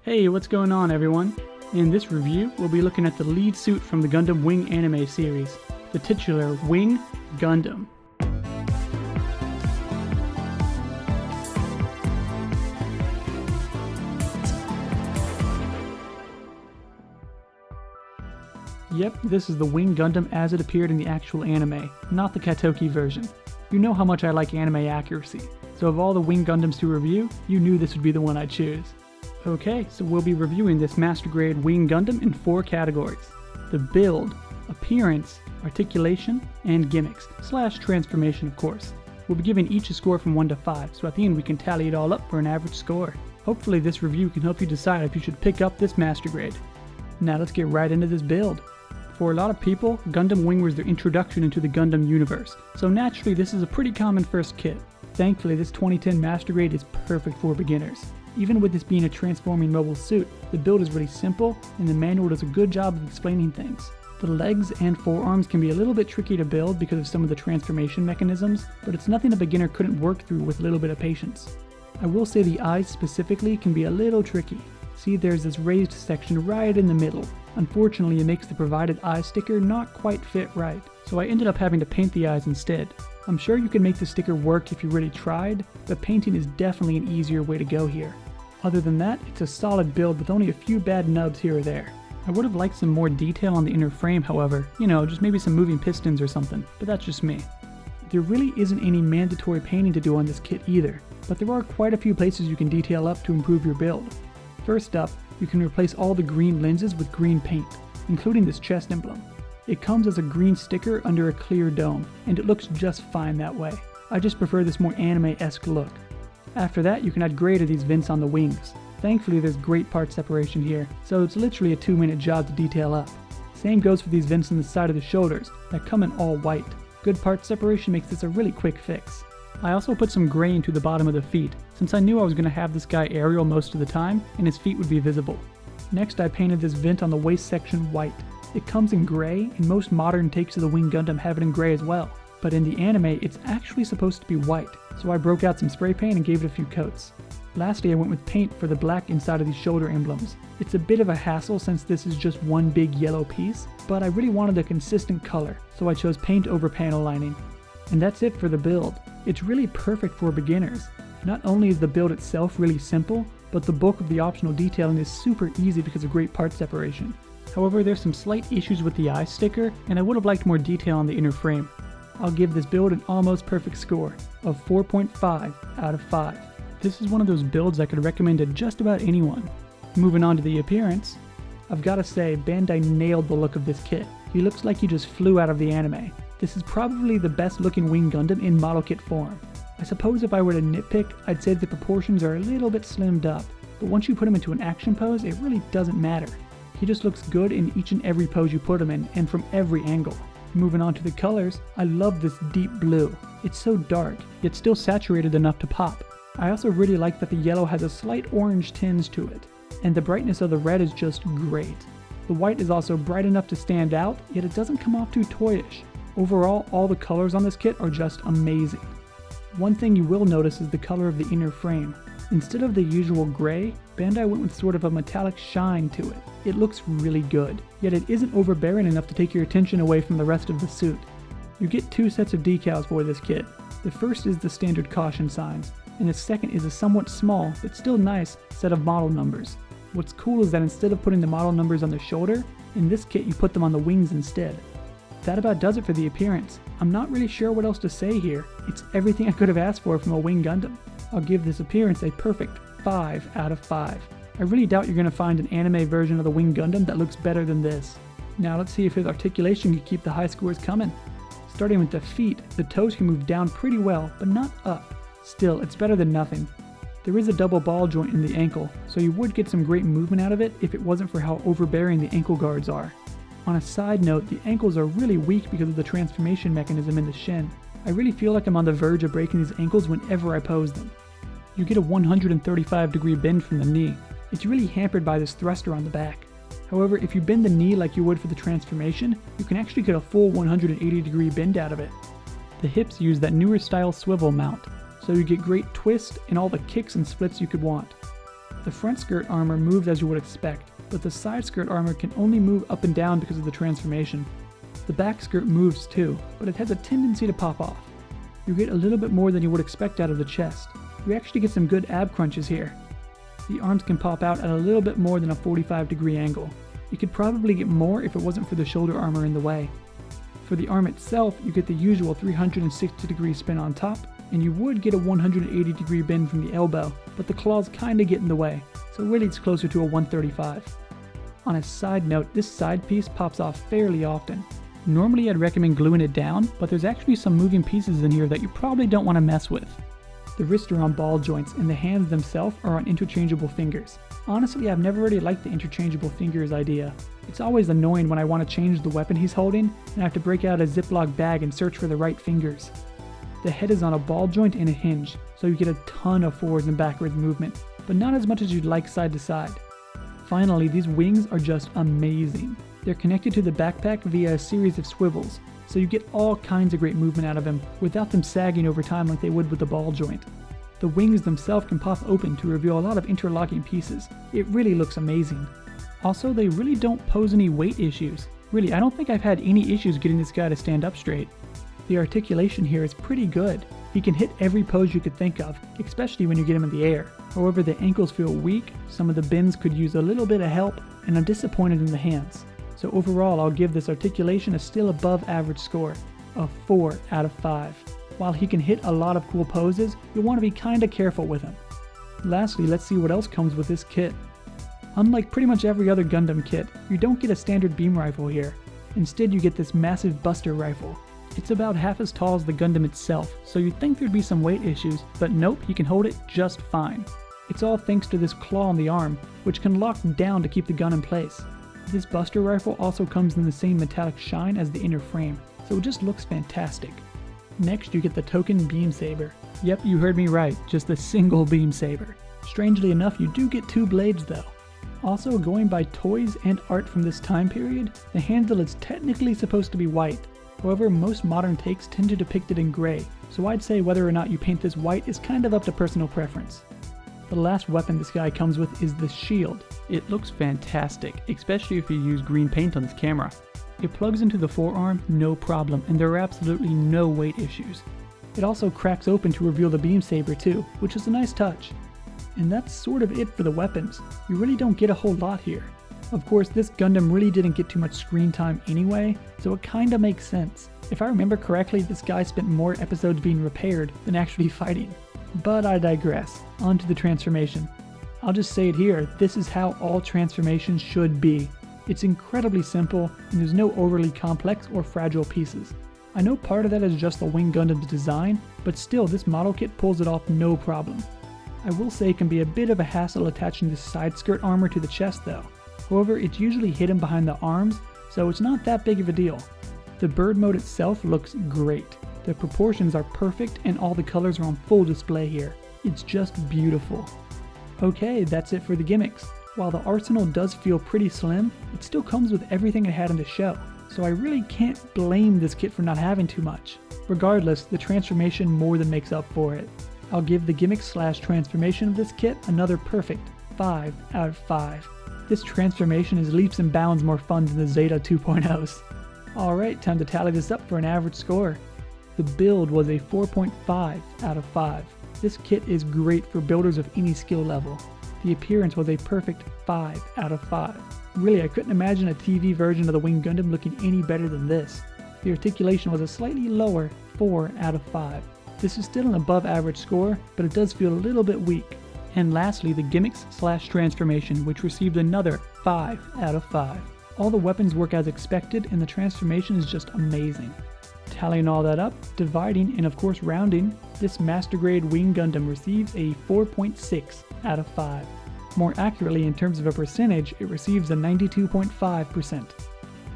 Hey, what's going on everyone? In this review, we'll be looking at the lead suit from the Gundam Wing anime series, the titular Wing Gundam. Yep, this is the Wing Gundam as it appeared in the actual anime, not the Katoki version. You know how much I like anime accuracy, so of all the Wing Gundams to review, you knew this would be the one I'd choose. Okay, so we'll be reviewing this Master Grade Wing Gundam in 4 categories: the build, appearance, articulation, and gimmicks, / transformation of course. We'll be giving each a score from 1 to 5, so at the end we can tally it all up for an average score. Hopefully this review can help you decide if you should pick up this Master Grade. Now let's get right into this build. For a lot of people, Gundam Wing was their introduction into the Gundam universe, so naturally this is a pretty common first kit. Thankfully this 2010 Master Grade is perfect for beginners. Even with this being a transforming mobile suit, the build is really simple and the manual does a good job of explaining things. The legs and forearms can be a little bit tricky to build because of some of the transformation mechanisms, but it's nothing a beginner couldn't work through with a little bit of patience. I will say the eyes specifically can be a little tricky. See, there's this raised section right in the middle. Unfortunately, it makes the provided eye sticker not quite fit right, so I ended up having to paint the eyes instead. I'm sure you can make the sticker work if you really tried, but painting is definitely an easier way to go here. Other than that, it's a solid build with only a few bad nubs here or there. I would have liked some more detail on the inner frame, however, just maybe some moving pistons or something, but that's just me. There really isn't any mandatory painting to do on this kit either, but there are quite a few places you can detail up to improve your build. First up, you can replace all the green lenses with green paint, including this chest emblem. It comes as a green sticker under a clear dome, and it looks just fine that way. I just prefer this more anime-esque look. After that, you can add gray to these vents on the wings. Thankfully there's great part separation here, so it's literally a 2-minute job to detail up. Same goes for these vents on the side of the shoulders, that come in all white. Good part separation makes this a really quick fix. I also put some gray into the bottom of the feet, since I knew I was going to have this guy aerial most of the time, and his feet would be visible. Next I painted this vent on the waist section white. It comes in gray, and most modern takes of the Wing Gundam have it in gray as well. But in the anime, it's actually supposed to be white, so I broke out some spray paint and gave it a few coats. Lastly, I went with paint for the black inside of these shoulder emblems. It's a bit of a hassle since this is just one big yellow piece, but I really wanted a consistent color, so I chose paint over panel lining. And that's it for the build. It's really perfect for beginners. Not only is the build itself really simple, but the bulk of the optional detailing is super easy because of great part separation. However, there's some slight issues with the eye sticker, and I would have liked more detail on the inner frame. I'll give this build an almost perfect score of 4.5 out of 5. This is one of those builds I could recommend to just about anyone. Moving on to the appearance, I've gotta say Bandai nailed the look of this kit. He looks like he just flew out of the anime. This is probably the best looking Wing Gundam in model kit form. I suppose if I were to nitpick, I'd say the proportions are a little bit slimmed up, but once you put him into an action pose, it really doesn't matter. He just looks good in each and every pose you put him in, and from every angle. Moving on to the colors, I love this deep blue. It's so dark, yet still saturated enough to pop. I also really like that the yellow has a slight orange tinge to it, and the brightness of the red is just great. The white is also bright enough to stand out, yet it doesn't come off too toyish. Overall, all the colors on this kit are just amazing. One thing you will notice is the color of the inner frame. Instead of the usual gray, Bandai went with sort of a metallic shine to it. It looks really good, yet it isn't overbearing enough to take your attention away from the rest of the suit. You get 2 sets of decals for this kit. The first is the standard caution signs, and the second is a somewhat small, but still nice, set of model numbers. What's cool is that instead of putting the model numbers on the shoulder, in this kit you put them on the wings instead. That about does it for the appearance. I'm not really sure what else to say here. It's everything I could have asked for from a Wing Gundam. I'll give this appearance a perfect 5 out of 5. I really doubt you're going to find an anime version of the Wing Gundam that looks better than this. Now let's see if his articulation can keep the high scores coming. Starting with the feet, the toes can move down pretty well, but not up. Still, it's better than nothing. There is a double ball joint in the ankle, so you would get some great movement out of it if it wasn't for how overbearing the ankle guards are. On a side note, the ankles are really weak because of the transformation mechanism in the shin. I really feel like I'm on the verge of breaking these ankles whenever I pose them. You get a 135-degree bend from the knee. It's really hampered by this thruster on the back. However, if you bend the knee like you would for the transformation, you can actually get a full 180-degree bend out of it. The hips use that newer style swivel mount, so you get great twist and all the kicks and splits you could want. The The front skirt armor moves as you would expect, but the side skirt armor can only move up and down because of the transformation. The back skirt moves too, but it has a tendency to pop off. You get a little bit more than you would expect out of the chest. You actually get some good ab crunches here. The arms can pop out at a little bit more than a 45-degree angle. You could probably get more if it wasn't for the shoulder armor in the way. For the arm itself, you get the usual 360-degree spin on top, and you would get a 180-degree bend from the elbow, but the claws kinda get in the way, so really it's closer to a 135. On a side note, this side piece pops off fairly often. Normally I'd recommend gluing it down, but there's actually some moving pieces in here that you probably don't want to mess with. The wrists are on ball joints, and the hands themselves are on interchangeable fingers. Honestly, I've never really liked the interchangeable fingers idea. It's always annoying when I want to change the weapon he's holding, and I have to break out a Ziploc bag and search for the right fingers. The head is on a ball joint and a hinge, so you get a ton of forwards and backwards movement, but not as much as you'd like side to side. Finally, these wings are just amazing. They're connected to the backpack via a series of swivels, so you get all kinds of great movement out of them without them sagging over time like they would with the ball joint. The wings themselves can pop open to reveal a lot of interlocking pieces. It really looks amazing. Also, they really don't pose any weight issues. Really, I don't think I've had any issues getting this guy to stand up straight. The articulation here is pretty good. He can hit every pose you could think of, especially when you get him in the air. However, the ankles feel weak, some of the bends could use a little bit of help, and I'm disappointed in the hands. So overall, I'll give this articulation a still above average score, a 4 out of 5. While he can hit a lot of cool poses, you'll want to be kinda careful with him. Lastly, let's see what else comes with this kit. Unlike pretty much every other Gundam kit, you don't get a standard beam rifle here. Instead, you get this massive buster rifle. It's about half as tall as the Gundam itself, so you'd think there'd be some weight issues, but nope, he can hold it just fine. It's all thanks to this claw on the arm, which can lock down to keep the gun in place. This buster rifle also comes in the same metallic shine as the inner frame, so it just looks fantastic. Next, you get the token beam saber. Yep, you heard me right, just a single beam saber. Strangely enough, you do get 2 blades though. Also, going by toys and art from this time period, the handle is technically supposed to be white. However, most modern takes tend to depict it in gray, so I'd say whether or not you paint this white is kind of up to personal preference. The last weapon this guy comes with is the shield. It looks fantastic, especially if you use green paint on this camera. It plugs into the forearm, no problem, and there are absolutely no weight issues. It also cracks open to reveal the beam saber too, which is a nice touch. And that's sort of it for the weapons. You really don't get a whole lot here. Of course, this Gundam really didn't get too much screen time anyway, so it kinda makes sense. If I remember correctly, this guy spent more episodes being repaired than actually fighting. But I digress. On to the transformation. I'll just say it here, this is how all transformations should be. It's incredibly simple, and there's no overly complex or fragile pieces. I know part of that is just the Wing Gundam's design, but still this model kit pulls it off no problem. I will say it can be a bit of a hassle attaching this side skirt armor to the chest though. However, it's usually hidden behind the arms, so it's not that big of a deal. The bird mode itself looks great. The proportions are perfect and all the colors are on full display here. It's just beautiful. Okay, that's it for the gimmicks. While the arsenal does feel pretty slim, it still comes with everything it had in the show, so I really can't blame this kit for not having too much. Regardless, the transformation more than makes up for it. I'll give the gimmick/transformation of this kit another perfect 5 out of 5. This transformation is leaps and bounds more fun than the Zeta 2.0s. Alright, time to tally this up for an average score. The build was a 4.5 out of 5. This kit is great for builders of any skill level. The appearance was a perfect 5 out of 5. Really, I couldn't imagine a TV version of the Wing Gundam looking any better than this. The articulation was a slightly lower 4 out of 5. This is still an above average score, but it does feel a little bit weak. And lastly, the gimmicks/transformation, which received another 5 out of 5. All the weapons work as expected, and the transformation is just amazing. Tallying all that up, dividing, and of course rounding, this Master Grade Wing Gundam receives a 4.6 out of 5. More accurately, in terms of a percentage, it receives a 92.5%.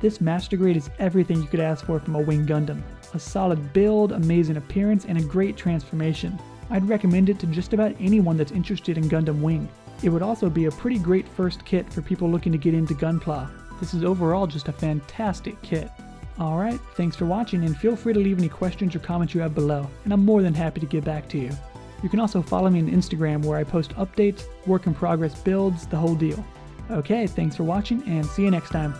This Master Grade is everything you could ask for from a Wing Gundam. A solid build, amazing appearance, and a great transformation. I'd recommend it to just about anyone that's interested in Gundam Wing. It would also be a pretty great first kit for people looking to get into Gunpla. This is overall just a fantastic kit. Alright, thanks for watching, and feel free to leave any questions or comments you have below, and I'm more than happy to get back to you. You can also follow me on Instagram where I post updates, work in progress builds, the whole deal. Okay, thanks for watching and see you next time.